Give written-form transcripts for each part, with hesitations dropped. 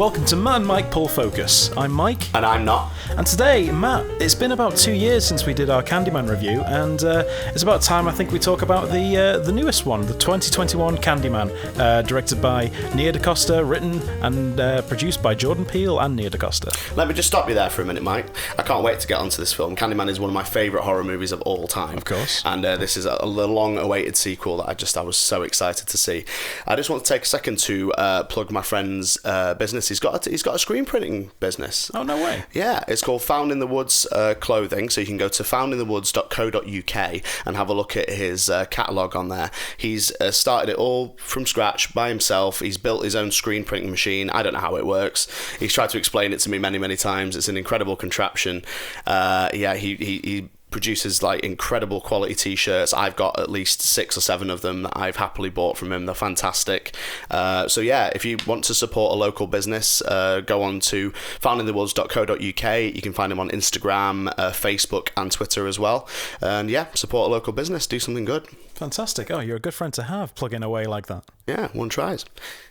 welcome to Matt and Mike Pull Focus. I'm Mike. And I'm not. And today, Matt, it's been about 2 years since we did our Candyman review, and it's about time I think we talk about the newest one, the 2021 Candyman, directed by DaCosta, written and produced by Jordan Peele and DaCosta. Let me just stop you there for a minute, Mike. I can't wait to get onto this film. Candyman is one of my favourite horror movies of all time. Of course. And this is a long-awaited sequel that I was so excited to see. I just want to take a second to plug my friend's business. He's got a screen printing business. Oh, no way. Yeah, it's called Found in the Woods Clothing. So you can go to foundinthewoods.co.uk and have a look at his catalogue on there. He's started it all from scratch by himself. He's built his own screen printing machine. I don't know how it works. He's tried to explain it to me many times. It's an incredible contraption. He produces like incredible quality t-shirts. I've got at least 6 or 7 of them that I've happily bought from him. They're fantastic. So yeah, if you want to support a local business, go on to foundinthewoods.co.uk. You can find him on Instagram, Facebook and Twitter as well. And yeah, support a local business, do something good. Fantastic. Oh, you're a good friend to have, plugging away like that. Yeah, one tries.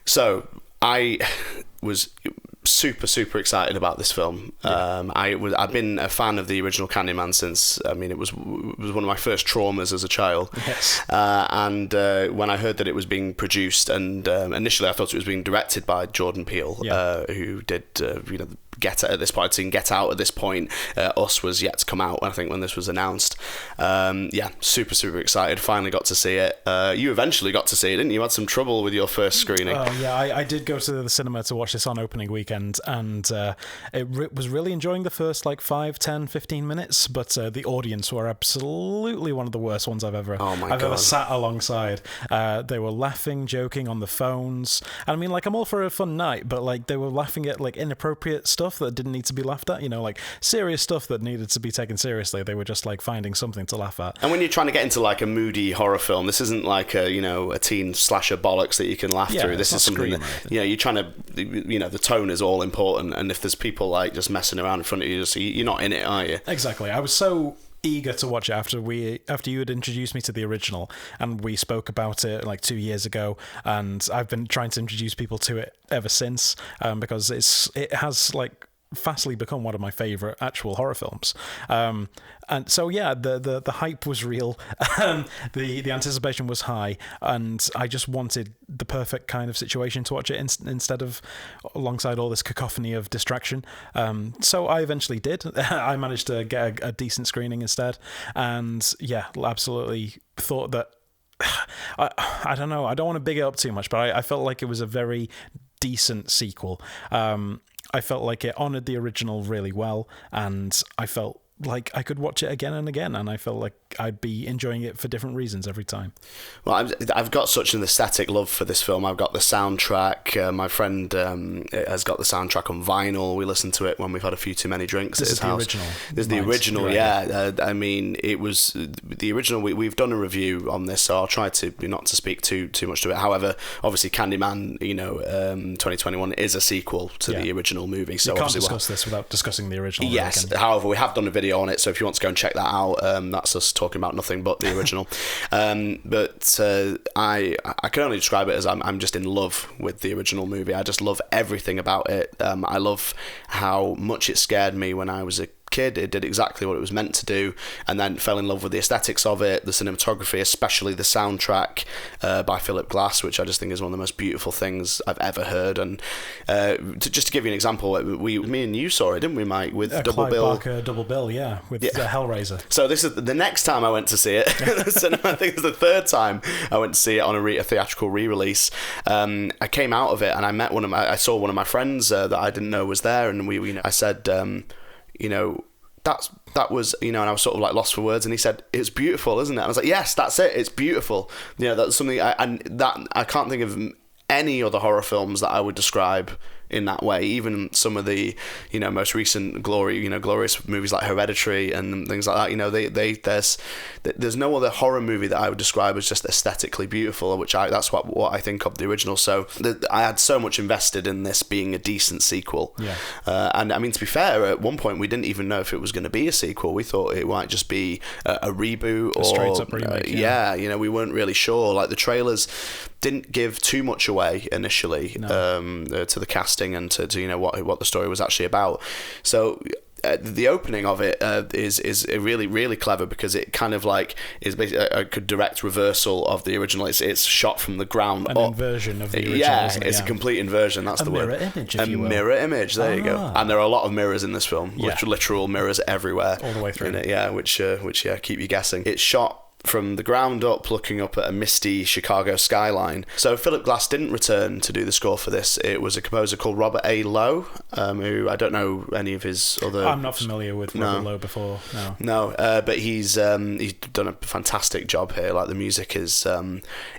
So I was super excited about this film. I've been a fan of the original Candyman since, it was one of my first traumas as a child. Yes. And when I heard that it was being produced, and initially I thought it was being directed by Jordan Peele, who did Get Out at this point. Seen Get Out at this point. Us was yet to come out, I think, when this was announced. Super excited. Finally got to see it. You eventually got to see it, didn't you? You had some trouble with your first screening. Oh yeah, I did go to the cinema to watch this on opening weekend, and was really enjoying the first 5, 10, 15 minutes, but the audience were absolutely one of the worst ones I've ever sat alongside. They were laughing, joking on the phones. And I mean, I'm all for a fun night, but they were laughing at inappropriate stuff that didn't need to be laughed at, serious stuff that needed to be taken seriously. They were just finding something to laugh at. And when you're trying to get into a moody horror film, this isn't a teen slasher bollocks that you can laugh through. This is something that you're trying to, the tone is all important, and if there's people just messing around in front of you, you're not in it, are you? Exactly. I was so eager to watch it after you had introduced me to the original, and we spoke about it 2 years ago, and I've been trying to introduce people to it ever since, because it has fastly become one of my favorite actual horror films. And so yeah, the hype was real. The anticipation was high, and I just wanted the perfect kind of situation to watch it instead of alongside all this cacophony of distraction. So I eventually did. I managed to get a decent screening instead, and yeah, absolutely thought that I don't know, I don't want to big it up too much, but I felt like it was a very decent sequel. I felt like it honoured the original really well, and I felt like I could watch it again and again, and I felt like I'd be enjoying it for different reasons every time. Well, I've got such an aesthetic love for this film. I've got the soundtrack. My friend has got the soundtrack on vinyl. We listened to it when we've had a few too many drinks at his house. This is the original, yeah. It was the original. We've done a review on this, so I'll try to not to speak too much to it. However, obviously Candyman, 2021 is a sequel to the original movie. So you can't discuss this without discussing the original. Yes. However, we have done a video on it, so if you want to go and check that out, that's us talking about nothing but the original. But I can only describe it as I'm just in love with the original movie. I just love everything about it. I love how much it scared me when I was a kid. It did exactly what it was meant to do, and then fell in love with the aesthetics of it, the cinematography, especially the soundtrack by Philip Glass, which I just think is one of the most beautiful things I've ever heard. And just to give you an example, me and you saw it, didn't we, Mike, with Double Clive Bill? Barker, Double Bill, yeah, with Hellraiser. So this is the next time I went to see it. I think it's the third time I went to see it on a theatrical re-release. I came out of it and I saw one of my friends that I didn't know was there, and I said, that was, and I was sort of lost for words, and he said, "It's beautiful, isn't it?" And I was like, "Yes, that's it. It's beautiful." That's something I can't think of any other horror films that I would describe in that way. Even some of the most recent glorious movies like Hereditary and things like that, there's no other horror movie that I would describe as just aesthetically beautiful, that's what I think of the original. So I had so much invested in this being a decent sequel. And I mean, to be fair, at one point we didn't even know if it was going to be a sequel. We thought it might just be a reboot or straight up remake. We weren't really sure. The trailers didn't give too much away initially to the casting. casting and to what the story was actually about. So the opening of it is really, really clever, because it kind of like is basically a direct reversal of the original. It's shot from the ground up. An inversion of the original. Isn't it? It's a complete inversion. That's the word. A mirror image, if you will. A mirror image. There you go. And there are a lot of mirrors in this film. Literal mirrors everywhere. All the way through. In it, which keep you guessing. It's shot from the ground up, looking up at a misty Chicago skyline. So Philip Glass didn't return to do the score for this. It was a composer called Robert A. Lowe, who I don't know any of his other... I'm not familiar with Robert Lowe before, No, but he's done a fantastic job here. Like, the music is...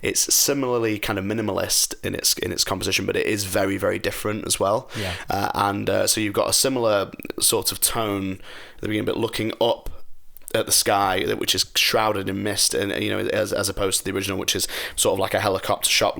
it's similarly kind of minimalist in its composition, but it is very, very different as well. Yeah. So you've got a similar sort of tone at the beginning, but looking up at the sky, which is shrouded in mist, and as opposed to the original, which is sort of like a helicopter shots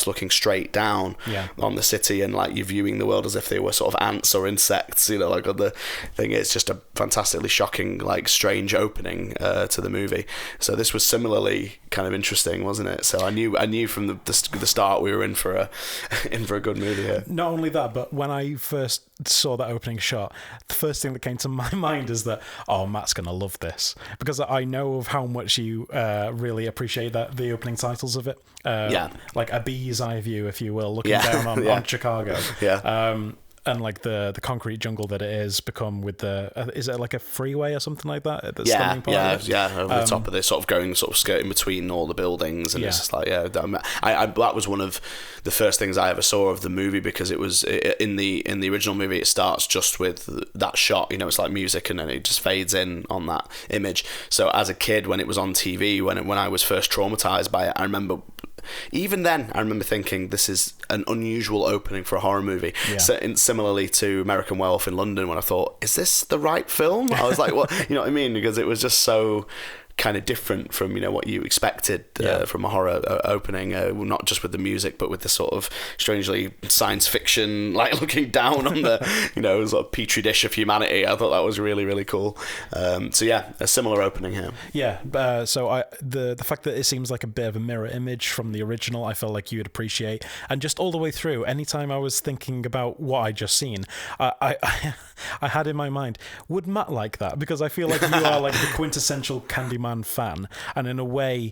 looking straight down on the city, and like you're viewing the world as if they were sort of ants or insects, like on the thing. It's just a fantastically shocking, like, strange opening to the movie. So this was similarly kind of interesting, wasn't it? So I knew from the start we were in for a good movie here. Not only that, but when I first saw that opening shot, the first thing that came to my mind is that, Matt's gonna love this, because I know of how much you really appreciate the opening titles of it. Like a bee's eye view, if you will, looking down on Chicago. And like the concrete jungle that it is become with is it like a freeway or something like that? Over the top of this, sort of skirting between all the buildings, and it's just like that was one of the first things I ever saw of the movie, because it was in the original movie. It starts just with that shot, it's like music, and then it just fades in on that image. So as a kid, when it was on TV, when I was first traumatized by it, I remember. Even then, I remember thinking, this is an unusual opening for a horror movie. So, similarly to American Werewolf in London, when I thought, is this the right film? I was like, what? You know what I mean? Because it was just so kind of different from what you expected from a horror opening, not just with the music, but with the sort of strangely science fiction, like looking down on the sort of petri dish of humanity. I thought that was really, really cool. A similar opening here. So the fact that it seems like a bit of a mirror image from the original, I felt like you'd appreciate. And just all the way through, anytime I was thinking about what I just seen, I had in my mind, would Matt like that? Because I feel like you are like the quintessential Candyman fan, and in a way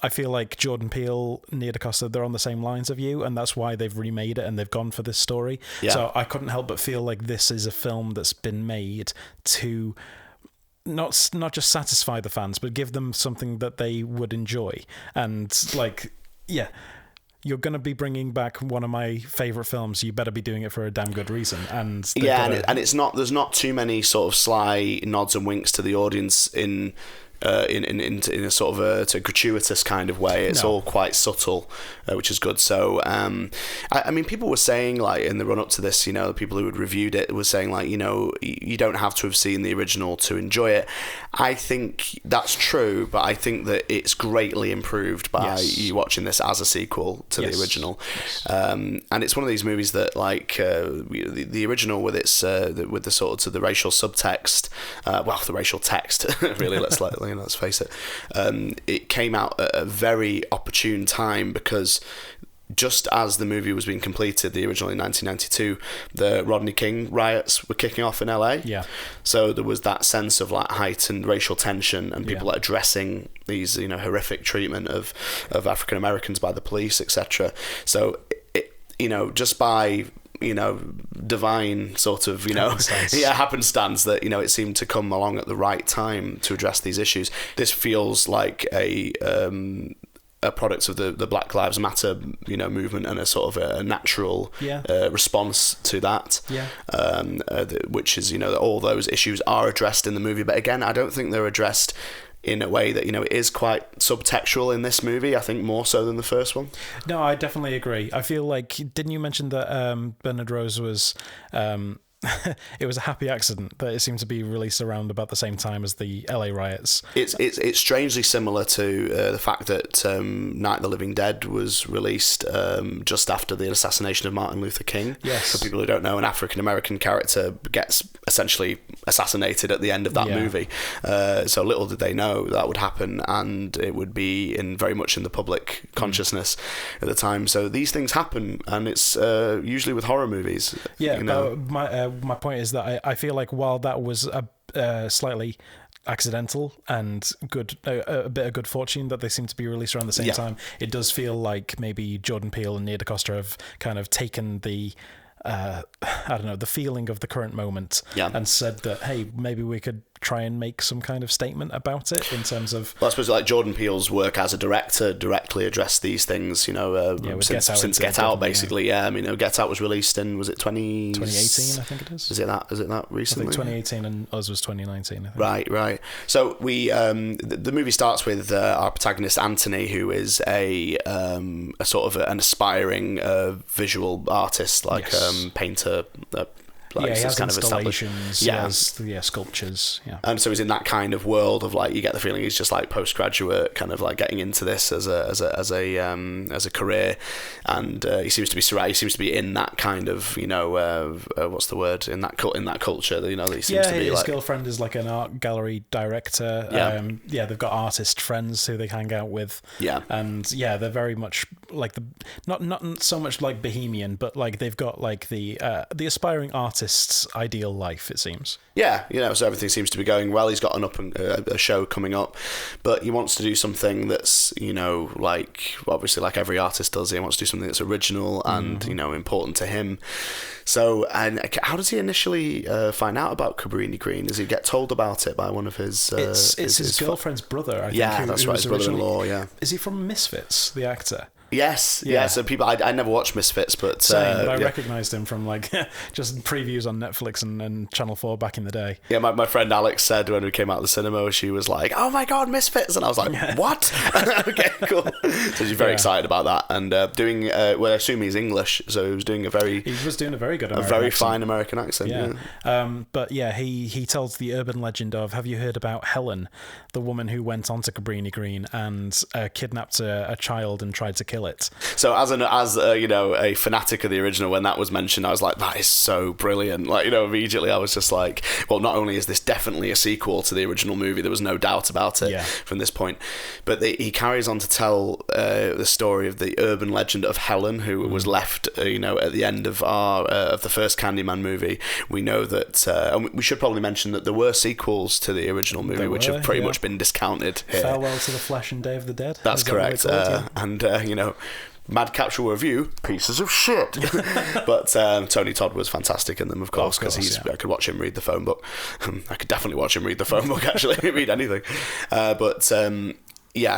I feel like Jordan Peele, DaCosta, they're on the same lines of you, and that's why they've remade it and they've gone for this story. So I couldn't help but feel like this is a film that's been made to not just satisfy the fans, but give them something that they would enjoy. And you're going to be bringing back one of my favourite films. You better be doing it for a damn good reason. And it's not. There's not too many sort of sly nods and winks to the audience in a sort of a gratuitous kind of way. It's all quite subtle, which is good. So I mean, people were saying, like, in the run up to this, the people who had reviewed it were saying, like, you don't have to have seen the original to enjoy it. I think that's true, but I think that it's greatly improved by you watching this as a sequel to the original. And it's one of these movies that, like, the original with its with the sort of the racial subtext, the racial text, really, let's face it. It came out at a very opportune time, because just as the movie was being completed, the original in 1992, the Rodney King riots were kicking off in LA. So there was that sense of like heightened racial tension, and people addressing these horrific treatment of African Americans by the police, etc. So it, just by divine sort of happenstance that it seemed to come along at the right time to address these issues. This feels like a product of the Black Lives Matter movement, and a sort of a natural response to that, which is all those issues are addressed in the movie. But again, I don't think they're addressed in a way that it is quite subtextual in this movie. I think more so than the first one. No, I definitely agree. I feel like, didn't you mention that Bernard Rose was it was a happy accident that it seemed to be released around about the same time as the LA riots. It's strangely similar to the fact that Night of the Living Dead was released just after the assassination of Martin Luther King. Yes. For people who don't know, an African-American character gets essentially assassinated at the end of that movie. So little did they know that would happen, and it would be very much in the public consciousness at the time. So these things happen, and it's usually with horror movies. Yeah, you know? My point is that I feel like while that was a slightly accidental and a bit of good fortune that they seem to be released around the same time, it does feel like maybe Jordan Peele and DaCosta have kind of taken the I don't know, the feeling of the current moment and said that, hey, maybe we could try and make some kind of statement about it in terms of... Well, I suppose like Jordan Peele's work as a director directly addressed these things, since Get Out, basically. I mean, Get Out was released in, was it 2018, I think it is. Is it that recently? I think 2018 and us was 2019, I think. Right. So we, the movie starts with our protagonist Anthony, who is a sort of an aspiring visual artist, like painter, he has kind of installations, he has sculptures, and so he's in that kind of world of like, you get the feeling he's just like postgraduate, kind of like getting into this as a career, and he seems to be in that kind of what's the word, in that culture, that he seems to be his like. girlfriend is like an art gallery director. They've got artist friends who they hang out with, and they're very much like not so much like bohemian, but like they've got like the aspiring artist's ideal life, it seems. So everything seems to be going well. He's got a show coming up, but he wants to do something that's, like obviously like every artist does, he wants to do something that's original and important to him. So, and how does he initially find out about Cabrini Green? Does he get told about it by one of his... It's his girlfriend's brother, I think. That's right, his brother-in-law, Is he from Misfits, the actor? Yes. So people, I never watched Misfits, but I recognised him from like just previews on Netflix and Channel 4 back in the day. Yeah, my friend Alex said when we came out of the cinema, she was like, "Oh my god, Misfits!" and I was like, "What?" Okay, cool. So she's very excited about that, and doing. Well, I assume he's English, so he was doing a very good, fine American accent. But he tells the urban legend of, have you heard about Helen, the woman who went onto Cabrini Green and kidnapped a child and tried to kill it? So as a fanatic of the original, when that was mentioned, I was like, that is so brilliant. Like, immediately I was just like, well, not only is this definitely a sequel to the original movie, there was no doubt about it from this point, but he carries on to tell the story of the urban legend of Helen, who was left at the end of of the first Candyman movie. We know that and we should probably mention that there were sequels to the original movie, which have pretty much been discounted here. Farewell to the Flesh and Day of the Dead. That's correct. Mad Capsule Review, pieces of shit. But Tony Todd was fantastic in them, of course, because I could watch him read the phone book. I could definitely watch him read the phone book, actually, read anything.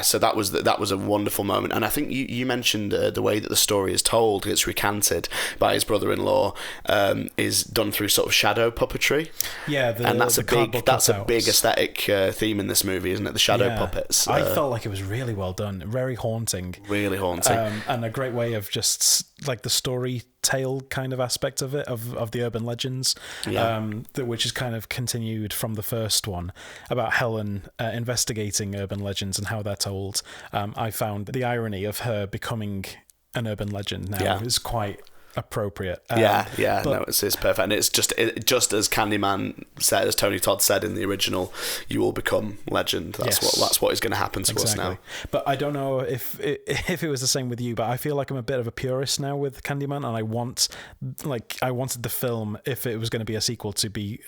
So that was a wonderful moment, and I think you mentioned the way that the story is told, it's recanted by his brother-in-law, is done through sort of shadow puppetry. And that's a big aesthetic theme in this movie, isn't it? The shadow puppets. I felt like it was really well done, very haunting, and a great way of just like the story tale kind of aspect of it, of the urban legends, which is kind of continued from the first one about Helen investigating urban legends and how they're told. I found the irony of her becoming an urban legend now is quite appropriate. It's perfect, and it's just as Candyman said, as Tony Todd said in the original, you will become legend. That's what is going to happen to us now. But I don't know if it was the same with you, but I feel like I'm a bit of a purist now with Candyman, and I wanted the film, if it was going to be a sequel, to be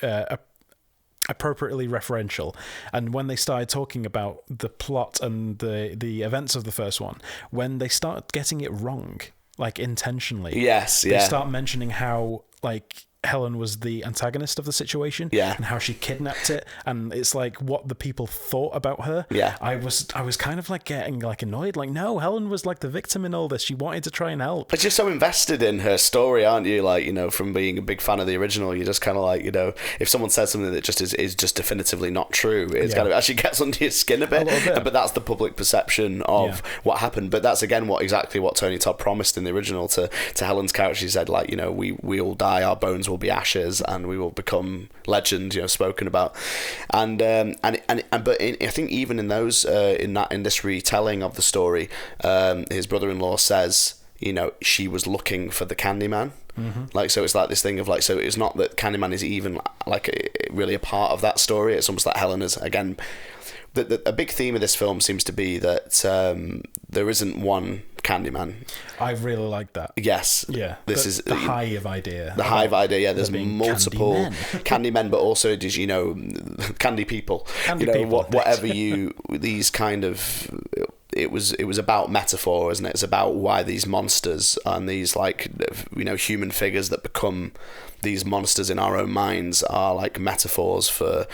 appropriately referential. And when they started talking about the plot and the events of the first one, when they start getting it wrong, like intentionally, they start mentioning how like Helen was the antagonist of the situation, and how she kidnapped it, and it's like what the people thought about her. I was kind of like getting like annoyed, like, no, Helen was like the victim in all this. She wanted to try and help. But you're so invested in her story, aren't you? Like, from being a big fan of the original, you're just kind of like, if someone says something that just is just definitively not true, it's kind of actually gets under your skin a bit. But that's the public perception of what happened. But that's again exactly what Tony Todd promised in the original to Helen's character. She said, like, we all die die, our bones will be ashes, and we will become legend, spoken about. And but I think even in those in this retelling of the story, his brother-in-law says, she was looking for the Candyman. Mm-hmm. So it's like this thing of so it's not that Candyman is even really a part of that story. It's almost like Helen is, again, a big theme of this film seems to be that there isn't one Candyman. I really like that. Yes. Yeah. This is the hive idea. The hive idea. Yeah. There's multiple Candymen, but also just candy people. Whatever these kind of. It was about metaphor, isn't it? It's about why these monsters and these human figures that become these monsters in our own minds are like metaphors for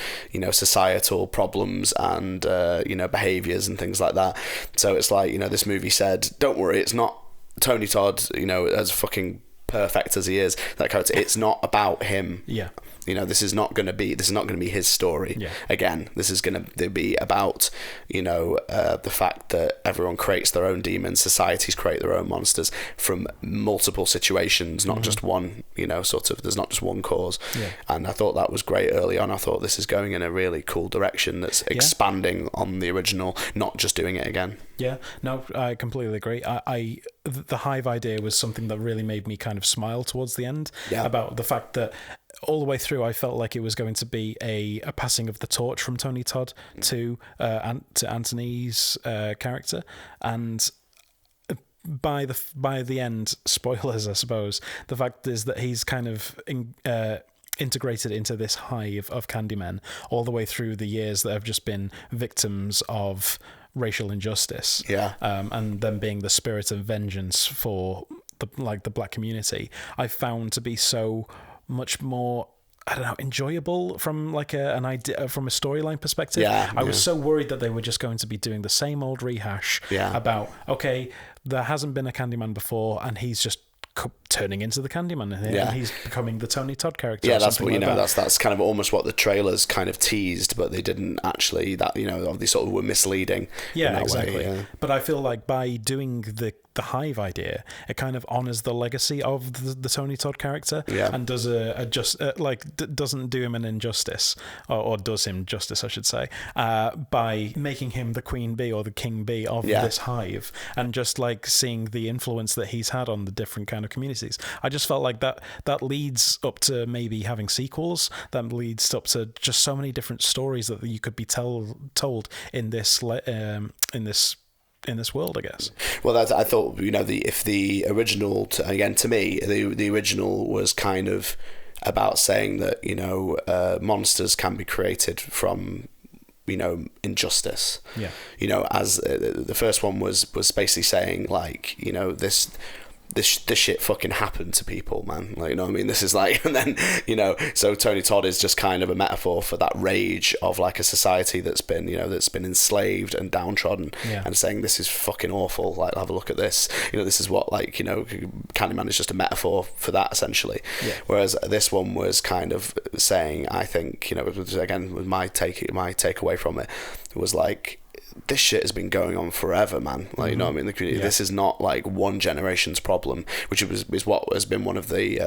societal problems and behaviors and things like that. So it's this movie said, don't worry, it's not Tony Todd, as fucking perfect as he is, that character. It's not about him. Yeah. This is not going to be his story. Yeah. Again, this is going to be about the fact that everyone creates their own demons, societies create their own monsters from multiple situations, not just one. There's not just one cause. Yeah. And I thought that was great early on. I thought this is going in a really cool direction. That's expanding on the original, not just doing it again. Yeah, no, I completely agree. The hive idea was something that really made me kind of smile towards the end about the fact that all the way through I felt like it was going to be a passing of the torch from Tony Todd to Anthony's character, and by the end, spoilers I suppose, the fact is that he's kind of integrated into this hive of Candymen all the way through the years that have just been victims of racial injustice, and them being the spirit of vengeance for the black community. I found to be so much more, I don't know, enjoyable from an idea, from a storyline perspective. I was so worried that they were just going to be doing the same old rehash about, okay, there hasn't been a Candyman before and he's just turning into the Candyman and he's becoming the Tony Todd character. Yeah, that's what that's kind of almost what the trailers kind of teased, but they didn't actually. They sort of were misleading. Yeah, exactly. Way, But I feel like by doing the hive idea, it kind of honors the legacy of the Tony Todd character, and does doesn't do him an injustice, or does him justice, I should say, by making him the queen bee or the king bee of this hive, and just seeing the influence that he's had on the different kind of communities. I just felt like that leads up to maybe having sequels, that leads up to just so many different stories that you could be told in this world, I guess. Well, I thought, if the original, again, to me, the original was kind of about saying that, monsters can be created from, injustice. Yeah. As the first one was basically saying, this shit fucking happened to people, man. This is and then, so Tony Todd is just kind of a metaphor for that rage of a society that's been enslaved and downtrodden, and saying this is fucking awful. Have a look at this. This is what Candyman is just a metaphor for that, essentially. Yeah. Whereas this one was kind of saying, I think, again, with my takeaway from it was this shit has been going on forever, man. The community. Yeah. This is not one generation's problem, which is what has been one of the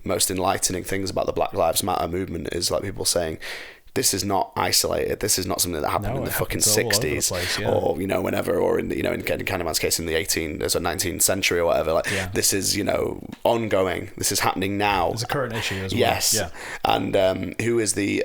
most enlightening things about the Black Lives Matter movement, is people saying, this is not isolated. This is not something that happened in the fucking 60s, or whenever, or in in Candyman's case in the 19th century or whatever. This is ongoing. This is happening now. It's a current issue as well. Yes, and who is the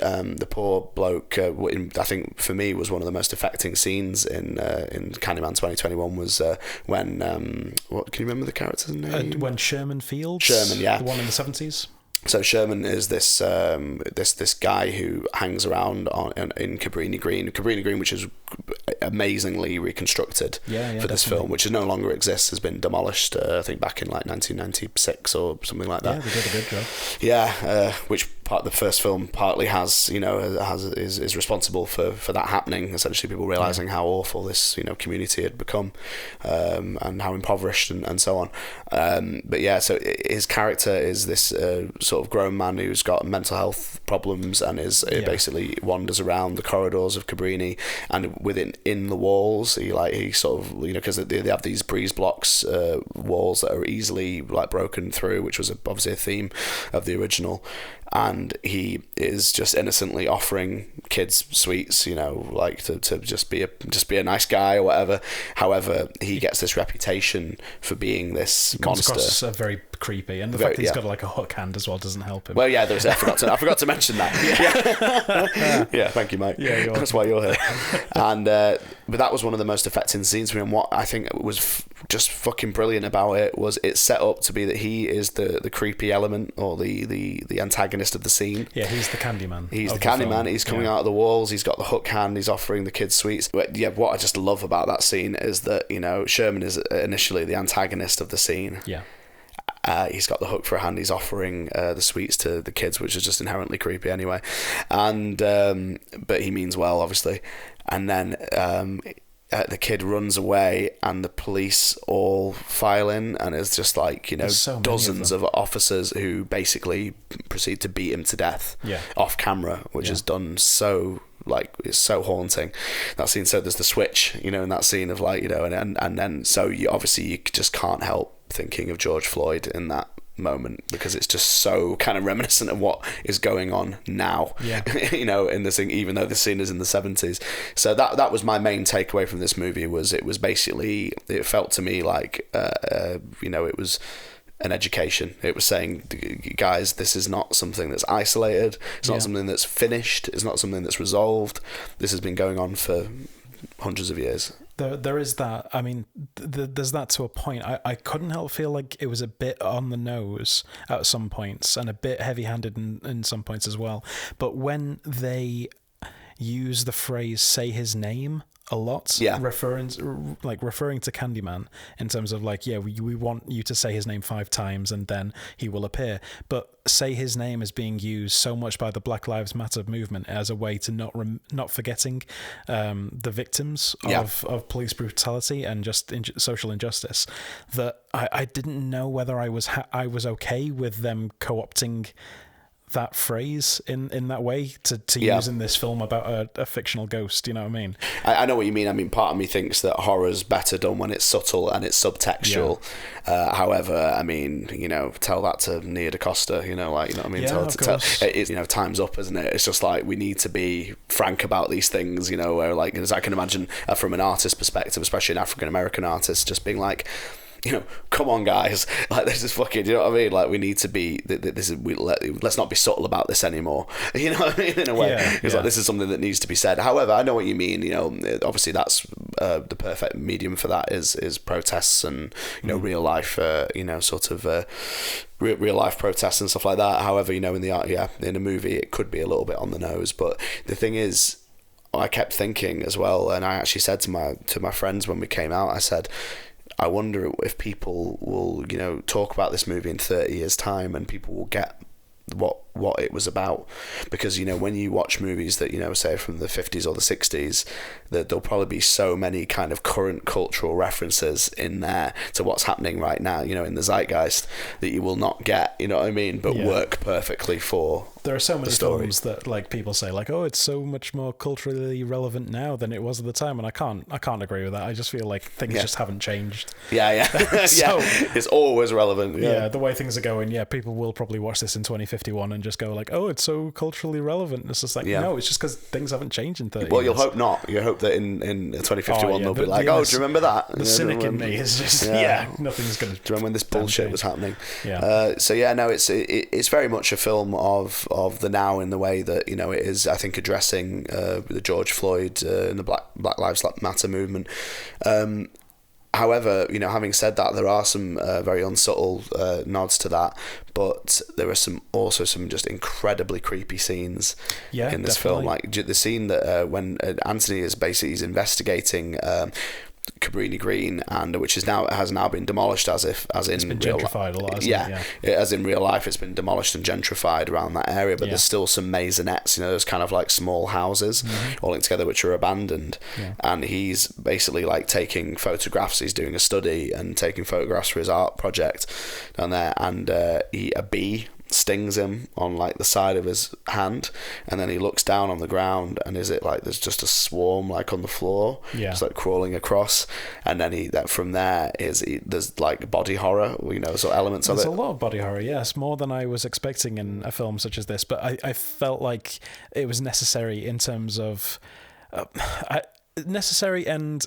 poor bloke? I think for me was one of the most affecting scenes in Candyman 2021 was when what can you remember the character's name? When Sherman Fields. Sherman, yeah, the one in the 70s. So Sherman is this this guy who hangs around in Cabrini Green, which is amazingly reconstructed for this definitely. film, which no longer exists, has been demolished. I think back in 1996 or something like that. Yeah, they did a good job. Yeah, which the first film partly has is responsible for that happening. Essentially, people realizing how awful this community had become, and how impoverished and so on. But yeah, so his character is this sort of grown man who's got mental health problems and is basically wanders around the corridors of Cabrini, and in the walls he sort of because they have these breeze blocks walls that are easily like broken through, which was obviously a theme of the original. And he is just innocently offering kids sweets, like to just be a nice guy or whatever. However, he gets this reputation for being this comes monster. across very creepy, and the fact that he's got like a hook hand as well doesn't help him. Well, yeah, I forgot to mention that. Yeah, thank you, mate. Yeah, that's why you're here. And but that was one of the most affecting scenes for me. And what I think was just fucking brilliant about it was it's set up to be that he is the creepy element or the antagonist of the scene. Yeah, he's the Candyman. He's the Candyman. He's coming out of the walls. He's got the hook hand. He's offering the kids sweets. But yeah, what I just love about that scene is that Sherman is initially the antagonist of the scene. Yeah. He's got the hook for a hand. He's offering the sweets to the kids, which is just inherently creepy anyway. And but he means well, obviously. And then the kid runs away, and the police all file in, and it's just like so dozens of officers who basically proceed to beat him to death off camera, which is done so. Like, it's so haunting, that scene. So there's the switch, in that scene of like, and then so you just can't help thinking of George Floyd in that moment, because it's just so kind of reminiscent of what is going on now. In this thing, even though the scene is in the 70s. So that was my main takeaway from this movie. It felt to me like it was an education. It was saying, guys, this is not something that's isolated. It's not something that's finished. It's not something that's resolved. This has been going on for hundreds of years. There is that. I mean, there's that to a point. I couldn't help feel like it was a bit on the nose at some points, and a bit heavy-handed in some points as well. But when they use the phrase "say his name" a lot, referring to Candyman in terms of like, we want you to say his name 5 times and then he will appear. But say his name is being used so much by the Black Lives Matter movement as a way to not forgetting the victims of police brutality and just social injustice, that I didn't know whether I was okay with them co-opting that phrase in that way to use in this film about a fictional ghost. You know what I mean? I know what you mean. I mean, part of me thinks that horror's better done when it's subtle and it's subtextual. However, I mean, tell that to DaCosta. What I mean? It's time's up, isn't it? It's just like, we need to be frank about these things. Where like, as I can imagine from an artist's perspective, especially an African American artist, just being like, come on, guys, like, this is fucking, what I mean? Like, we need to be, let's not be subtle about this anymore. What I mean? In a way, it's like, this is something that needs to be said. However, I know what you mean. Obviously that's the perfect medium for that is protests and real life, real life protests and stuff like that. However, in the art, in a movie, it could be a little bit on the nose. But the thing is, I kept thinking as well, and I actually said to my friends when we came out, I said, I wonder if people will, talk about this movie in 30 years' time, and people will get what it was about. Because when you watch movies that say from the 50s or the 60s, that there'll probably be so many kind of current cultural references in there to what's happening right now, in the zeitgeist, that you will not get, what I mean, but work perfectly for there are so many films that like people say like, oh, it's so much more culturally relevant now than it was at the time, and I can't agree with that. I just feel like things just haven't changed. So, it's always relevant. The way things are going, people will probably watch this in 2051 and just go like, oh, it's so culturally relevant. And it's just like, no, it's just because things haven't changed in 30 Well, years. you'll hope not. You hope that in 2051 they'll be like, oh, do you remember that? The cynic in me is just, nothing's going to. Do you remember when this bullshit was happening? It's very much a film of the now, in the way that it is, I think, addressing the George Floyd and the Black Lives Matter movement. However, having said that, there are some very unsubtle nods to that, but there are also some just incredibly creepy scenes in this film. Like the scene that when Anthony is basically investigating Cabrini Green, and which has now been demolished as in real gentrified a lot, hasn't yeah, as in real life, it's been demolished and gentrified around that area. But there's still some maisonettes, those kind of like small houses all linked together, which are abandoned. And he's basically like taking photographs. He's doing a study and taking photographs for his art project down there, and a bee stings him on like the side of his hand, and then he looks down on the ground, and there's just a swarm like on the floor, just like crawling across, and then from there there's like body horror, sort of elements of it. There's a lot of body horror, yes, more than I was expecting in a film such as this, but I felt like it was necessary in terms of necessary and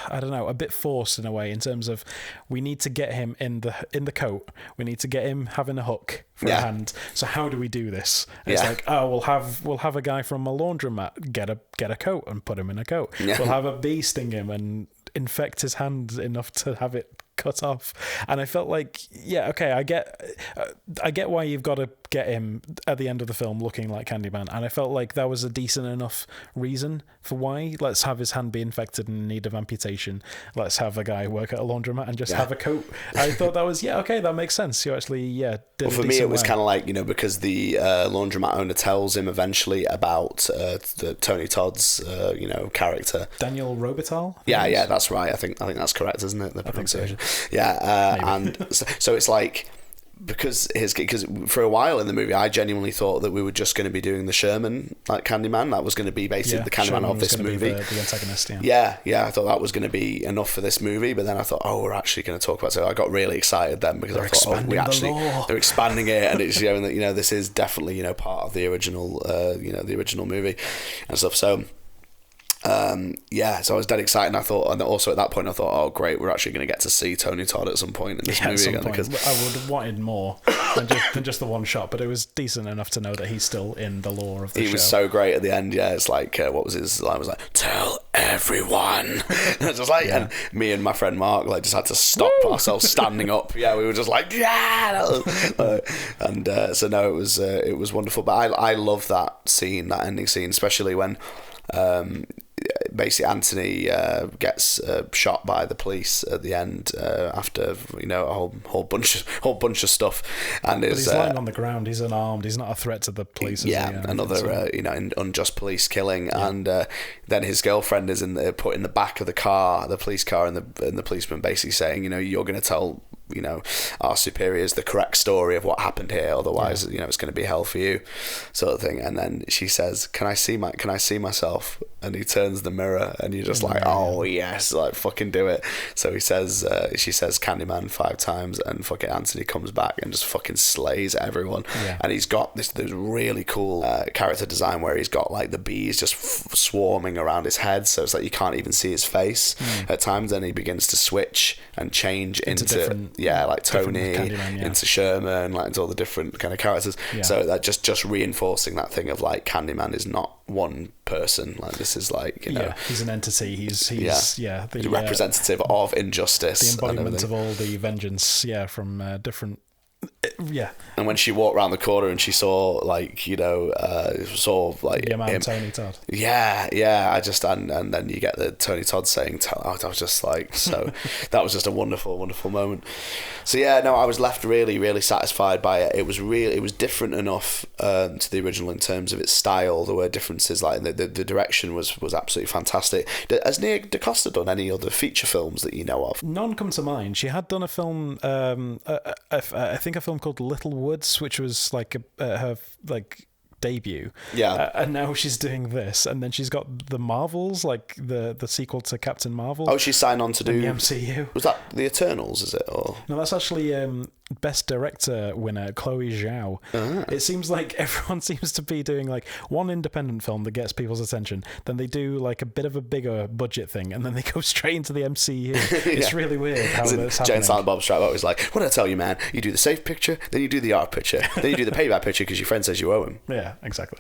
I don't know, a bit forced in a way, in terms of we need to get him in the coat. We need to get him having a hook for a hand. So how do we do this? It's like, we'll have a guy from a laundromat get a coat and put him in a coat. Yeah. We'll have a bee sting him and infect his hand enough to have it cut off. And I felt like, I get why you've got to get him at the end of the film looking like Candyman, and I felt like that was a decent enough reason for why. Let's have his hand be infected and in need of amputation. Let's have a guy work at a laundromat and just have a coat. I thought that was that makes sense. You actually did. Well, for me it was kind of like, because the laundromat owner tells him eventually about the Tony Todd's character, Daniel Robital. Yeah, that's right. I think that's correct, isn't it? The pronunciation. And so it's like, because for a while in the movie I genuinely thought that we were just going to be doing the Sherman like Candyman. That was going to be basically the Candyman Sherman of this movie, the antagonist. I thought that was going to be enough for this movie, but then I thought, we're actually going to talk about it. So I got really excited then, because I thought, they're expanding it, and it's that this is definitely part of the original the original movie and stuff. So so I was dead excited, and I thought, and also at that point I thought, oh great, we're actually going to get to see Tony Todd at some point in this movie again, because I would have wanted more than just the one shot, but it was decent enough to know that he's still in the lore of the show. He was so great at the end. It's like, what was his line? Was like, tell everyone. And just like, and me and my friend Mark like just had to stop ourselves standing up. We were just like, and so no, it was wonderful. But I love that ending scene, especially when basically Anthony gets shot by the police at the end after a whole bunch of stuff, and but he's lying on the ground. He's unarmed. He's not a threat to the police. Another unjust police killing, and then his girlfriend is put in the back of the police car, and the policeman basically saying, you're going to tell our superiors the correct story of what happened here, otherwise it's going to be hell for you, sort of thing. And then she says, can I see myself? And he turns the mirror, and you're just like, oh yes, like fucking do it. So she says Candyman 5 times, and fucking Anthony comes back and just fucking slays everyone. And he's got this really cool character design where he's got like the bees just swarming around his head, so it's like you can't even see his face at times. Then he begins to switch and change into like Tony, into Sherman, like into all the different kind of characters. So that just reinforcing that thing of like Candyman is not one person. Like this is like he's an entity. He's the representative of injustice, the embodiment of all the vengeance. From different. And when she walked around the corner and she saw like your man Tony Todd. I just and then you get the Tony Todd saying, I was just like, so that was just a wonderful moment. So I was left really, really satisfied by it. It was different enough to the original in terms of its style. There were differences, like the direction was absolutely fantastic. Has DaCosta done any other feature films that you know of? None come to mind. She had done a film, I think a film called Little Woods, which was like her like debut. And now she's doing this, and then she's got the Marvels, like the sequel to Captain Marvel. Oh, she's signed on to do the MCU. Was that the Eternals? Is it? Or no, that's actually Best Director winner Chloe Zhao. It seems like everyone seems to be doing like one independent film that gets people's attention, then they do like a bit of a bigger budget thing, and then they go straight into the MCU. It's really weird how that's happening. Jane Silent Bob Strike was like, what did I tell you, man? You do the safe picture, then you do the art picture, then you do the payback picture because your friend says you owe him. Yeah, exactly.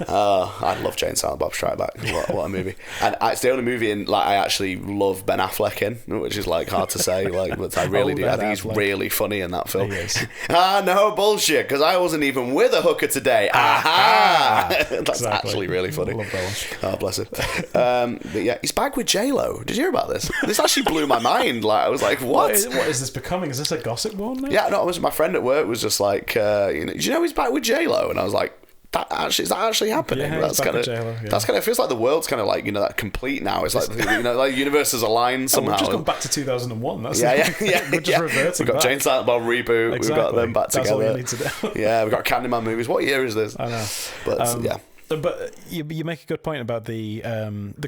I love Jane Silent Bob Strike Back. What a movie. And it's the only movie in like I actually love Ben Affleck in, which is like hard to say, like, but I really do. I think he's really funny in that film. He is. No, bullshit, because I wasn't even with a hooker today. Aha! That's Exactly. actually really funny. I love that one. Oh, bless him. But yeah, he's back with J-Lo. Did you hear about this? This actually blew my mind. Like, I was like, what? What is this becoming? Is this a gossip one now? Yeah, no, my friend at work was just like, did you know he's back with J-Lo? And I was like, is that actually happening? Yeah, That's kind of that's kind of feels like the world's kind of like that complete now. It's like like universe is aligned somehow. We've just gone back to 2001. That's yeah. We're just reverting. We've got back. Jane Silent Bob reboot. Exactly. We've got them back That's together. all you need to do. Yeah, we've got Candyman movies. What year is this? I know, but yeah. But you make a good point about the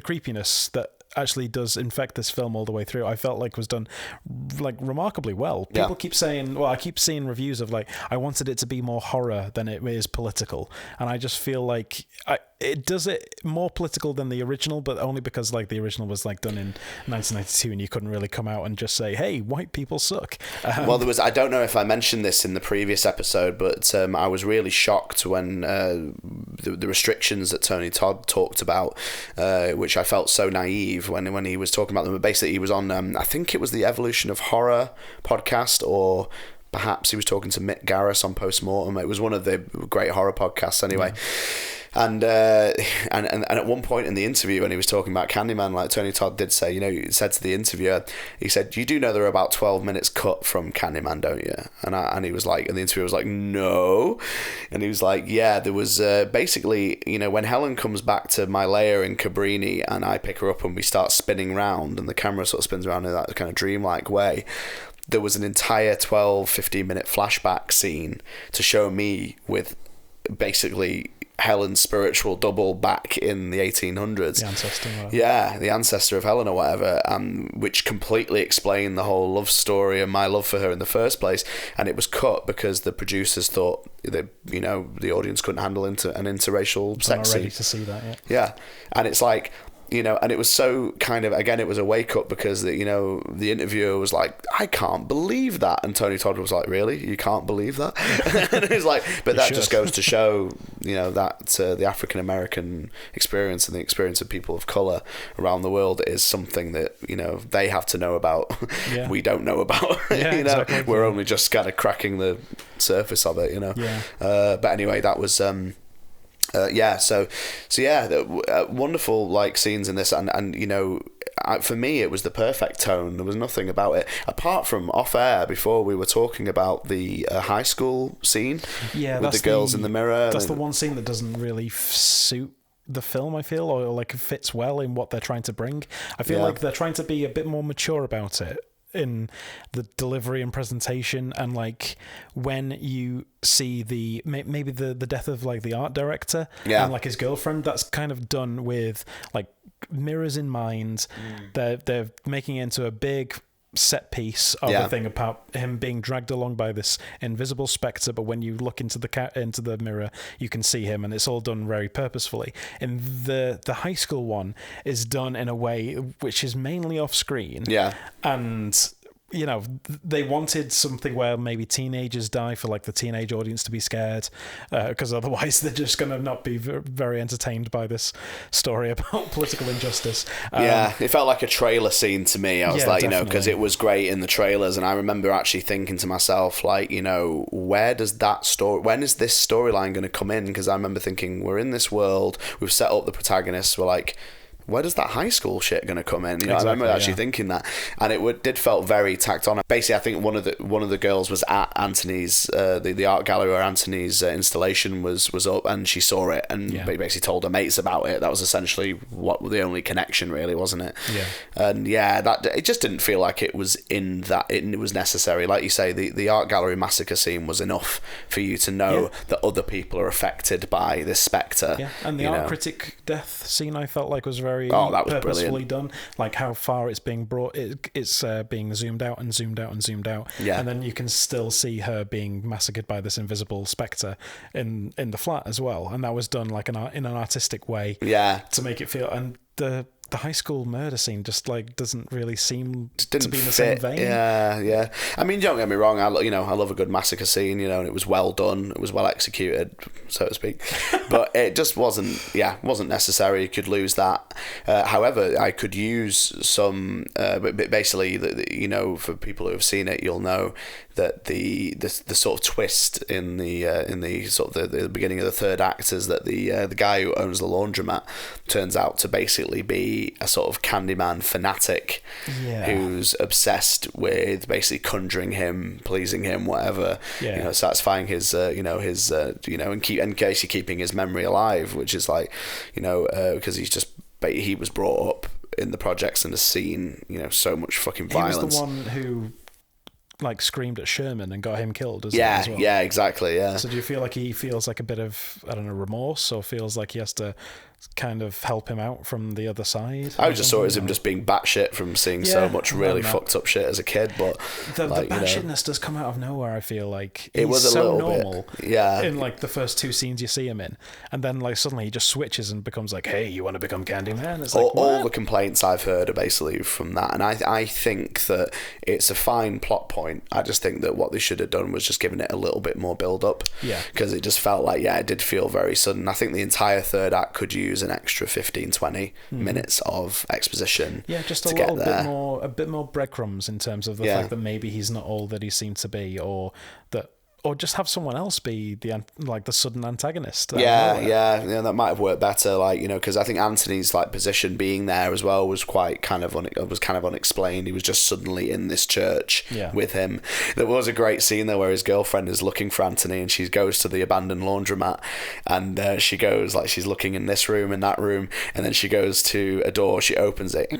creepiness that actually does infect this film all the way through. I felt like was done like remarkably well. People keep saying, I keep seeing reviews of like, I wanted it to be more horror than it is political, and I just feel like it does it more political than the original, but only because like the original was like done in 1992 and you couldn't really come out and just say, hey, white people suck. Well, there was, I don't know if I mentioned this in the previous episode, but I was really shocked when the restrictions that Tony Todd talked about, which I felt so naive when he was talking about them. But basically, he was on, I think it was the Evolution of Horror podcast, or perhaps he was talking to Mick Garris on Postmortem. It was one of the great horror podcasts anyway. And at one point in the interview, when he was talking about Candyman, like Tony Todd did say, he said to the interviewer, he said, "You do know there are about 12 minutes cut from Candyman, don't you?" And he was like, and the interviewer was like, "No," and he was like, "Yeah, there was basically, when Helen comes back to my lair in Cabrini and I pick her up and we start spinning round and the camera sort of spins around in that kind of dreamlike way." There was an entire 15 minute flashback scene to show me with basically Helen's spiritual double back in the 1800s. The ancestor. Yeah, the ancestor of Helen or whatever, which completely explained the whole love story and my love for her in the first place. And it was cut because the producers thought that, the audience couldn't handle an interracial sex scene. Ready to see that yet. Yeah, and it's like, and it was so kind of, again, it was a wake up because the interviewer was like, "I can't believe that," and Tony Todd was like, "Really, you can't believe that?" And he's like, but that just goes to show, that the African American experience and the experience of people of color around the world is something that they have to know about. Yeah. We don't know about. Exactly. We're only just kind of cracking the surface of it. Yeah. But anyway, that was. Wonderful like scenes in this, and for me it was the perfect tone. There was nothing about it apart from off air before we were talking about the high school scene with the girls in the mirror. That's the one scene that doesn't really suit the film, I feel, or like fits well in what they're trying to bring. I feel like they're trying to be a bit more mature about it in the delivery and presentation, and like when you see maybe the death of like the art director and like his girlfriend, that's kind of done with like mirrors in mind. They're making it into a big set piece of a thing about him being dragged along by this invisible spectre, but when you look into the mirror you can see him, and it's all done very purposefully. And the high school one is done in a way which is mainly off screen, and they wanted something where maybe teenagers die for like the teenage audience to be scared, because otherwise they're just going to not be very entertained by this story about political injustice. It felt like a trailer scene to me. I was like, because it was great in the trailers, and I remember actually thinking to myself, like, when is this storyline going to come in? Because I remember thinking, we're in this world, we've set up the protagonists, we're like, where does that high school shit going to come in? I remember actually thinking that, and it did felt very tacked on. Basically, I think one of the girls was at Anthony's the art gallery where Anthony's installation was up, and she saw it and basically told her mates about it. That was essentially what the only connection, really, wasn't it? And that it just didn't feel like it was it was necessary. Like you say, the art gallery massacre scene was enough for you to know that other people are affected by this spectre. And the art critic death scene, I felt like was very that was purposefully brilliant. Done, like how far it's being brought. It's being zoomed out and zoomed out and zoomed out, and then you can still see her being massacred by this invisible spectre in the flat as well. And that was done like in an artistic way, to make it feel. And the high school murder scene just like doesn't really seem to be in the same vein. I mean, don't get me wrong, I love a good massacre scene, and it was well done, it was well executed, so to speak, but it just wasn't necessary. You could lose that. However, I could use some basically, for people who have seen it, you'll know that the sort of twist in the sort of the beginning of the third act is that the guy who owns the laundromat turns out to basically be a sort of Candyman fanatic who's obsessed with basically conjuring him, pleasing him, whatever, satisfying his and basically keeping his memory alive, which is like, because he was brought up in the projects and has seen so much fucking violence. He was the one who like screamed at Sherman and got him killed as well. Yeah, exactly, yeah. So do you feel like he feels like a bit of, I don't know, remorse, or feels like he has to kind of help him out from the other side? I just saw it as him just being batshit from seeing so much really fucked up shit as a kid, but the batshitness does come out of nowhere. I feel like it was so normal bit, in like the first two scenes you see him in, and then like suddenly he just switches and becomes like, hey, you want to become Candyman? It's like, all the complaints I've heard are basically from that, and I think that it's a fine plot point. I just think that what they should have done was just given it a little bit more build up, because it just felt like it did feel very sudden. I think the entire third act could use an extra 15-20 minutes of exposition. Yeah, just a bit more breadcrumbs in terms of the fact that maybe he's not all that he seemed to be, or just have someone else be the sudden antagonist. That might have worked better, because I think Anthony's position being there as well was quite kind of unexplained. He was just suddenly in this church with him. There was a great scene there where his girlfriend is looking for Anthony, and she goes to the abandoned laundromat, and she goes she's looking in this room and that room, and then she goes to a door, she opens it,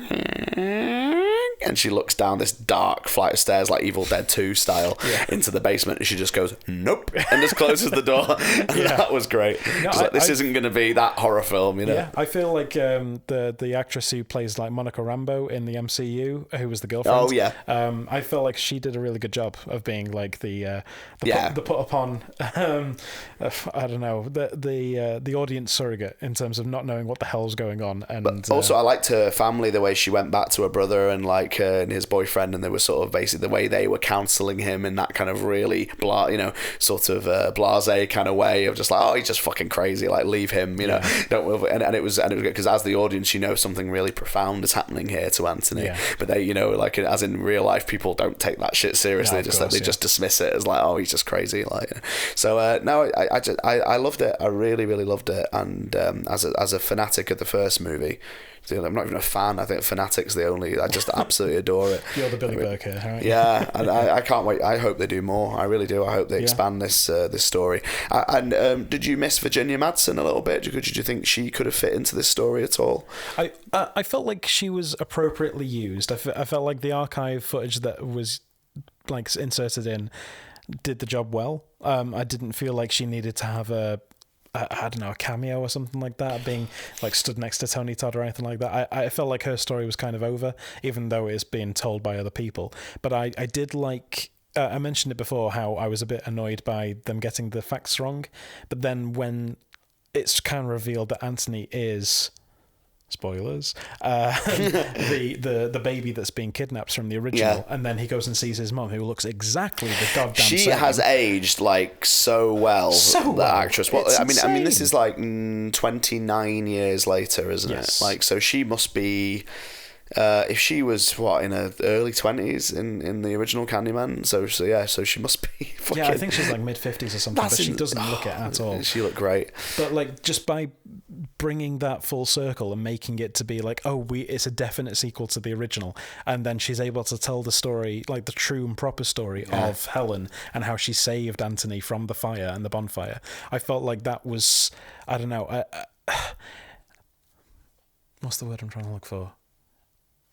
and she looks down this dark flight of stairs, like Evil Dead 2 style, into the basement, and she just goes, nope, and just closes the door. And that was great. No, this isn't going to be that horror film, Yeah, I feel like the actress who plays like Monica Rambeau in the MCU, who was the girlfriend. Oh yeah. I felt like she did a really good job of being like the put upon. I don't know, the audience surrogate in terms of not knowing what the hell's going on. And but also, I liked her family, the way she went back to her brother and and his boyfriend, and they were sort of basically the way they were counselling him in that kind of really sort of blasé kind of way of just like, oh, he's just fucking crazy, like leave him, don't. And it was good because as the audience, something really profound is happening here to Anthony, but they, as in real life, people don't take that shit seriously. They just dismiss it as like, oh, he's just crazy, So no, I loved it. I really, really loved it, and as a fanatic of the first movie. I'm not even a fan. I think Fanatic's the only. I just absolutely adore it. You're the Billy Burke here, right? Yeah, and I can't wait. I hope they do more. I really do. I hope they expand this story. And did you miss Virginia Madsen a little bit? Did you think she could have fit into this story at all? I felt like she was appropriately used. I felt like the archive footage that was inserted in did the job well. I didn't feel like she needed to have a cameo or something like that, being stood next to Tony Todd or anything like that. I felt like her story was kind of over, even though it's being told by other people. But I did like, I mentioned it before, how I was a bit annoyed by them getting the facts wrong. But then when it's kind of revealed that Anthony is... spoilers, the baby that's being kidnapped from the original, and then he goes and sees his mum, who looks exactly the goddamn same. She has aged so well. Actress. Well, I mean, this is 29 years later, isn't it? So she must be. If she was in her early 20s in the original Candyman, so she must be fucking... I think she's mid-50s or something, but she doesn't look it at all. She looked great. But just by bringing that full circle and making it to be it's a definite sequel to the original, and then she's able to tell the story, the true and proper story of Helen and how she saved Anthony from the fire and the bonfire. I felt like that was, I don't know, what's the word I'm trying to look for?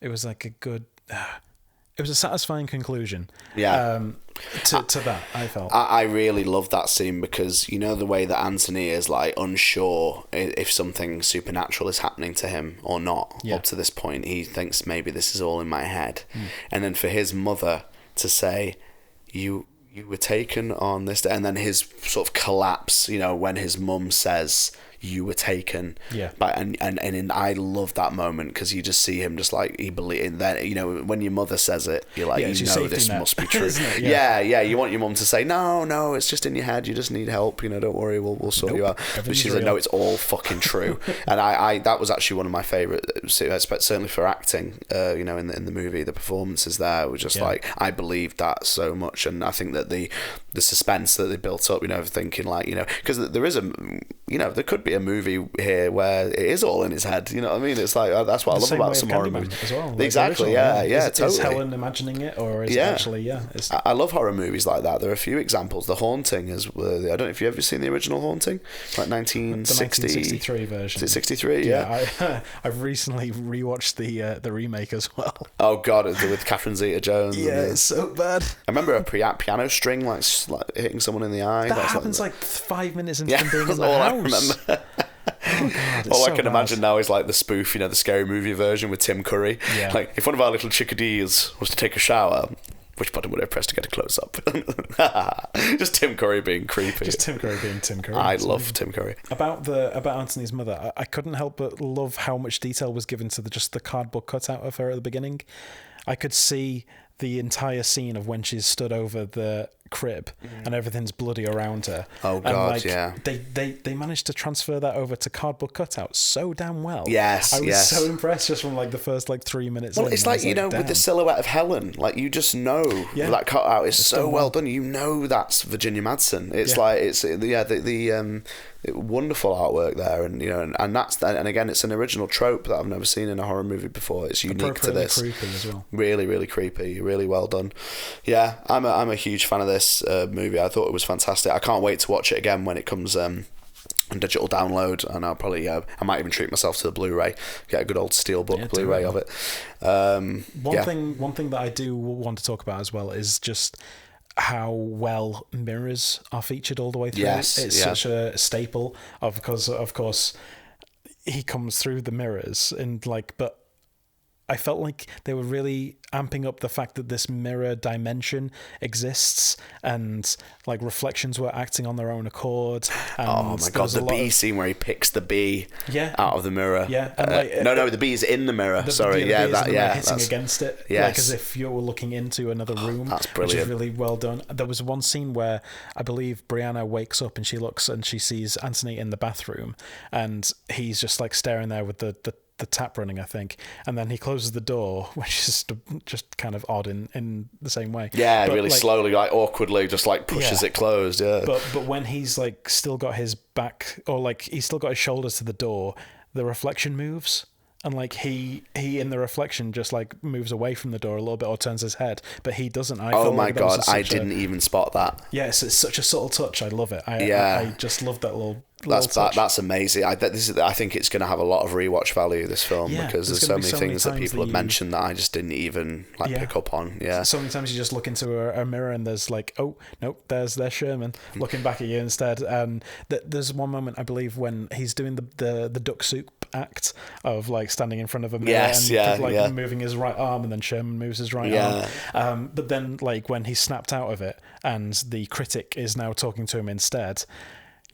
It was a good... it was a satisfying conclusion to that, I felt. I really loved that scene because, the way that Anthony is, unsure if something supernatural is happening to him or not. Up to this point, he thinks maybe this is all in my head. And then for his mother to say, you were taken on this day, and then his sort of collapse, when his mum says... you were taken. Yeah. I love that moment because you just see him just like he believes. And then when your mother says it, you're like, this must be true. Yeah, you want your mum to say, no, it's just in your head. You just need help. Don't worry, we'll sort you out. But she said, no, it's all fucking true. And I that was actually one of my favourite, certainly for acting. In the movie, the performances there were just like, I believed that so much, and I think that the suspense that they built up, thinking like, because there is there could be a movie here where it is all in his head. You know what I mean? It's like that's what I love about some horror movies as well. Like exactly. Totally. Is Helen imagining it, or is it actually? I love horror movies like that. There are a few examples. The Haunting is. I don't know if you've ever seen the original Haunting, like 1963 version. Is it 63? Yeah. I've recently rewatched the remake as well. Oh God, with Catherine Zeta-Jones. Yeah, it's so bad. I remember a piano string like hitting someone in the eye. That happens like 5 minutes into them being in the all house. I remember. Oh God, all so I can imagine now is like the spoof, the scary movie version with Tim Curry. Yeah. Like if one of our little chickadees was to take a shower, which button would I press to get a close up? Just Tim Curry being creepy. Just Tim Curry being Tim Curry. I love Tim Curry. About Anthony's mother, I couldn't help but love how much detail was given to just the cardboard cutout of her at the beginning. I could see the entire scene of when she's stood over the crib and everything's bloody around her. Oh God, and yeah. They managed to transfer that over to cardboard cutouts so damn well. Yes, I was so impressed just from like the first 3 minutes. Well, it's like with the silhouette of Helen, like you just know that cutout is so well done. You know that's Virginia Madsen. It's like the wonderful artwork there, and that's and again it's an original trope that I've never seen in a horror movie before. It's unique to this. Creepy as well. Really, really creepy. Really well done. Yeah, I'm a huge fan of this movie. I thought it was fantastic. I can't wait to watch it again when it comes on digital download, and I'll probably I might even treat myself to the Blu-ray, get a good old steelbook Blu-ray of it. One thing that I do want to talk about as well is just how well mirrors are featured all the way through. It's such a staple because of course he comes through the mirrors but I felt like they were really amping up the fact that this mirror dimension exists, and like reflections were acting on their own accord. And oh my God, the bee scene where he picks the bee out of the mirror. Yeah, and no, the bee's in the mirror. Hitting against it, like as if you were looking into another room. That's brilliant. Which is really well done. There was one scene where I believe Brianna wakes up and she looks and she sees Anthony in the bathroom, and he's just like staring there with the tap running, I think, and then he closes the door, which is just kind of odd in the same way. Yeah, but really slowly, like awkwardly, just like pushes it closed. Yeah. But when he's like still got his back, or like he's still got his shoulders to the door, the reflection moves. And like he in the reflection just like moves away from the door a little bit or turns his head, but he doesn't. Oh my God, I didn't even spot that. Yes, it's such a subtle touch. I love it. I just love that little touch. That's amazing. I think it's going to have a lot of rewatch value, this film, because there's so many things that people have mentioned that I just didn't even pick up on. Yeah. So many times you just look into a mirror and there's like, oh nope, there's Sherman looking back at you instead. And there's one moment I believe when he's doing the duck soup act of like standing in front of a mirror and moving his right arm, and then Sherman moves his right arm. But then like when he's snapped out of it and the critic is now talking to him instead,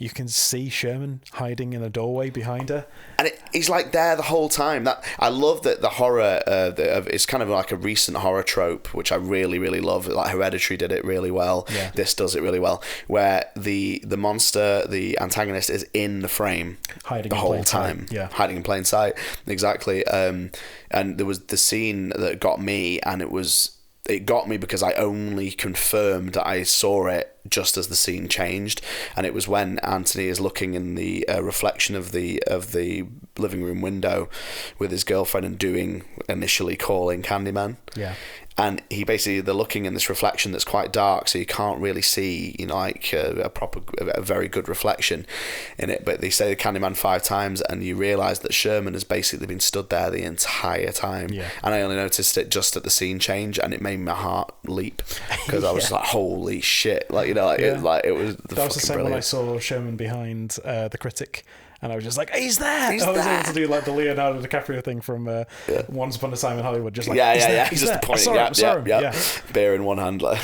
you can see Sherman hiding in a doorway behind her, and he's like there the whole time. That I love that the horror it's kind of like a recent horror trope, which I really, really love. Like Hereditary did it really well. Yeah. This does it really well, where the monster, the antagonist, is in the frame hiding the whole time. Yeah, hiding in plain sight. Exactly. And there was the scene that got me, and it got me because I only confirmed that I saw it just as the scene changed, and it was when Anthony is looking in the reflection of the living room window with his girlfriend and initially calling Candyman. Yeah. And they're looking in this reflection that's quite dark, so you can't really see, a very good reflection in it. But they say the Candyman 5 times, and you realise that Sherman has basically been stood there the entire time. Yeah. And I only noticed it just at the scene change, and it made my heart leap because I was like, "Holy shit!" It was. That was the same brilliant. When I saw Sherman behind the critic. And I was just like, he's there! I was able to do like the Leonardo DiCaprio thing from Once Upon a Time in Hollywood. Just like, he's just pointing. Yeah. Beer in one hand. Like.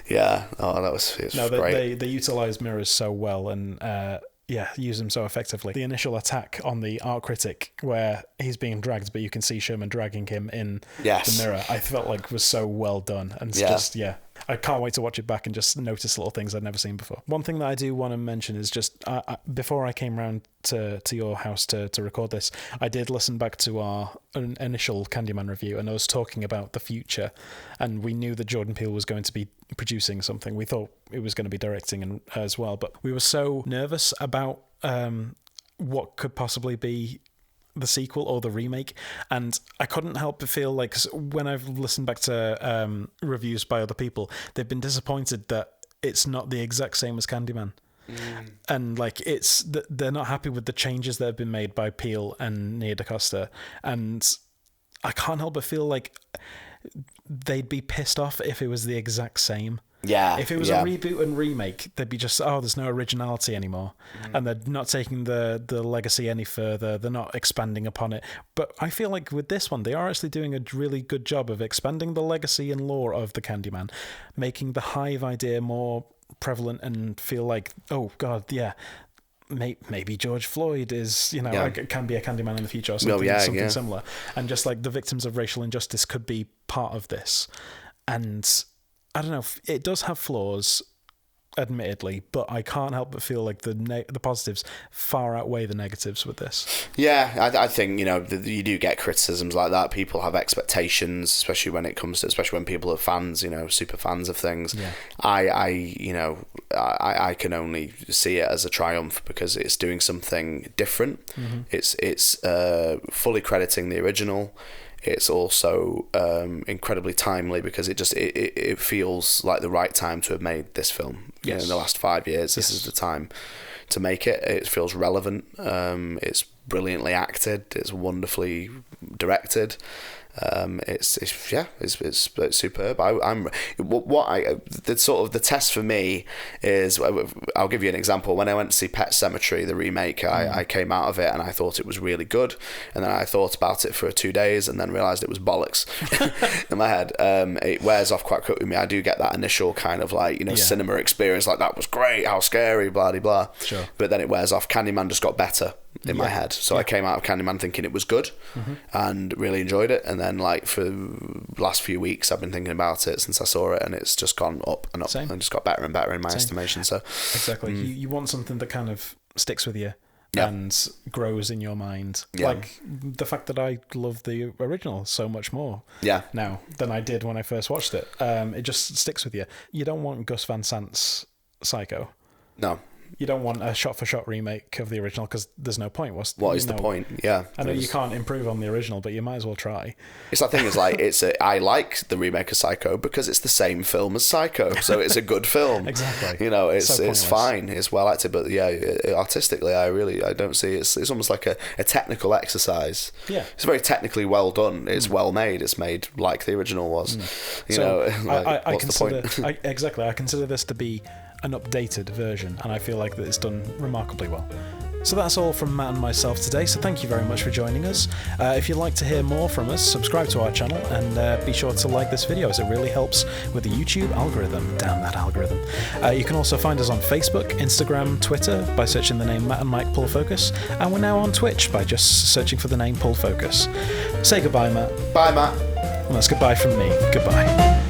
Yeah. Oh, it was great. They utilised mirrors so well. And use him so effectively. The initial attack on the art critic where he's being dragged, but you can see Sherman dragging him in the mirror, I felt like was so well done. And it's I can't wait to watch it back and just notice little things I'd never seen before. One thing that I do want to mention is just before I came round to your house to record this, I did listen back to our initial Candyman review, and I was talking about the future, and we knew that Jordan Peele was going to be producing something. We thought it was going to be directing as well, but we were so nervous about what could possibly be the sequel or the remake, and I couldn't help but feel like when I've listened back to reviews by other people, they've been disappointed that it's not the exact same as Candyman. And like they're not happy with the changes that have been made by Peele and DaCosta, and I can't help but feel like they'd be pissed off if it was the exact same. Yeah. If it was a reboot and remake, they'd be just, there's no originality anymore. And they're not taking the legacy any further. They're not expanding upon it. But I feel like with this one, they are actually doing a really good job of expanding the legacy and lore of the Candyman, making the Hive idea more prevalent and feel like, oh, God, yeah, maybe George Floyd is, can be a Candyman in the future or something similar. And just like the victims of racial injustice could be part of this. And I don't know, it does have flaws, admittedly, but I can't help but feel like the positives far outweigh the negatives with this. Yeah, I think, you do get criticisms like that. People have expectations, especially when people are fans, super fans of things. Yeah. I can only see it as a triumph because it's doing something different. Mm-hmm. It's fully crediting the original. It's also incredibly timely because it feels like the right time to have made this film. Yes. In the last 5 years, this is the time to make it. It feels relevant. It's brilliantly acted. It's wonderfully directed. It's superb. The test for me is, I'll give you an example. When I went to see Pet Sematary, the remake, I came out of it and I thought it was really good, and then I thought about it for 2 days and then realised it was bollocks in my head. It wears off quite quickly with me. I do get that initial kind of cinema experience, like that was great, how scary, blah de blah. Sure. But then it wears off. Candyman just got better in my head, so I came out of Candyman thinking it was good and really enjoyed it, and then for the last few weeks I've been thinking about it since I saw it, and it's just gone up and up. Same. And just got better and better in my estimation. So exactly, you want something that kind of sticks with you and grows in your mind, like the fact that I love the original so much more now than I did when I first watched it. It just sticks with you. You don't want Gus Van Sant's Psycho. No. You don't want a shot-for-shot remake of the original because there's no point. What is the point? Yeah. I know you can't improve on the original, but you might as well try. It's that thing, I like the remake of Psycho because it's the same film as Psycho, so it's a good film. Exactly. It's fine, it's well acted, but artistically, I don't see it's almost like a technical exercise. Yeah. It's very technically well done. It's well made. It's made like the original was. What's the point? I consider this to be an updated version, and I feel like that it's done remarkably well. So that's all from Matt and myself today, so thank you very much for joining us. If you'd like to hear more from us, subscribe to our channel and be sure to like this video as it really helps with the YouTube algorithm. Damn that algorithm. You can also find us on Facebook, Instagram, Twitter by searching the name Matt and Mike Pull Focus, and we're now on Twitch by just searching for the name Pull Focus. Say goodbye, Matt. Bye, Matt. Well, that's goodbye from me. Goodbye.